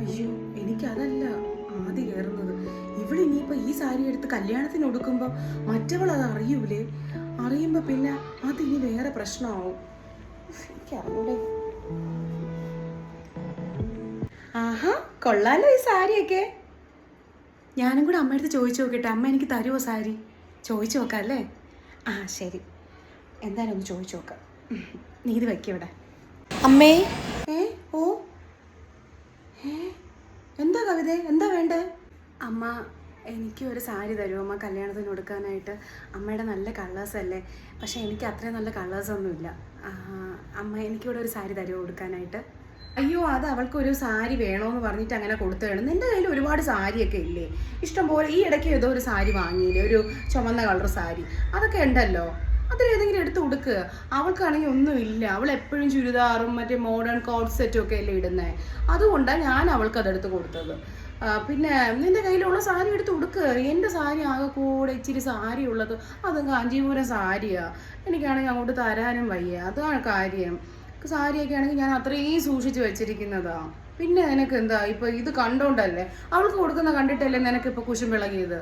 അയ്യോ, എനിക്കതല്ല ആദ്യം കയറുന്നത്. ഇവിടെ ഇനിയിപ്പോൾ ഈ സാരി എടുത്ത് കല്യാണത്തിന് ഉടുക്കുമ്പോൾ മറ്റവൾ അത് അറിയൂലേ? അറിയുമ്പോൾ പിന്നെ അതിനി വേറെ പ്രശ്നമാവും. എനിക്കറിയൂടെ. ആഹാ, കൊള്ളാലോ ഈ സാരിയൊക്കെ. ഞാനും കൂടെ അമ്മയടുത്ത് ചോദിച്ചു നോക്കട്ടെ, അമ്മ എനിക്ക് തരുമോ സാരി? ചോദിച്ചു നോക്കാം അല്ലേ? ആ ശരി, എന്തായാലും ഒന്ന് ചോദിച്ചു നോക്കാം. നീ ഇത് വയ്ക്കുക ഇവിടെ. അമ്മേ, ഓ, എന്താ കവിത, എന്താ വേണ്ടേ? അമ്മ എനിക്ക് ഒരു സാരി തരുമോ അമ്മ കല്യാണത്തിന് കൊടുക്കാനായിട്ട്? അമ്മയുടെ നല്ല കളേഴ്സ് അല്ലേ, പക്ഷേ എനിക്ക് അത്രയും നല്ല കളേഴ്സൊന്നുമില്ല. അമ്മ എനിക്കിവിടെ ഒരു സാരി തരുമോ കൊടുക്കാനായിട്ട്? അയ്യോ, അത് അവൾക്കൊരു സാരി വേണമെന്ന് പറഞ്ഞിട്ട് അങ്ങനെ കൊടുത്തതാണ്. നിൻ്റെ കയ്യിൽ ഒരുപാട് സാരിയൊക്കെ ഇല്ലേ? ഇഷ്ടം പോലെ. ഈ ഇടയ്ക്ക് ഏതോ ഒരു സാരി വാങ്ങിയില്ലേ, ഒരു ചുവന്ന കളർ സാരി, അതൊക്കെ ഉണ്ടല്ലോ. അതിലേതെങ്കിലും എടുത്ത് കൊടുക്കുക. അവൾക്കാണെങ്കിൽ ഒന്നുമില്ല. അവൾ എപ്പോഴും ചുരിദാറും മറ്റേ മോഡേൺ കോട്ട് സെറ്റും ഒക്കെ അല്ലേ ഇടുന്നത്. അതുകൊണ്ടാണ് ഞാൻ അവൾക്ക് അതെടുത്ത് കൊടുത്തത്. പിന്നെ നിൻ്റെ കയ്യിലുള്ള സാരി എടുത്ത് കൊടുക്കുക. എൻ്റെ സാരി ആകെ കൂടെ ഇച്ചിരി സാരി ഉള്ളത്, അതും കാഞ്ചീപുരം സാരിയാണ്. എനിക്കാണെങ്കിൽ അങ്ങോട്ട് തരാനും വയ്യ, അതാണ് കാര്യം. സാരിയൊക്കെ ആണെങ്കിൽ ഞാൻ അത്രയും സൂക്ഷിച്ച് വെച്ചിരിക്കുന്നതാണ്. പിന്നെ നിനക്ക് എന്താ ഇപ്പം ഇത് കണ്ടോണ്ടല്ലേ, അവൾക്ക് കൊടുക്കുന്ന കണ്ടിട്ടല്ലേ നിനക്കിപ്പോൾ കുശും വിളകിയത്?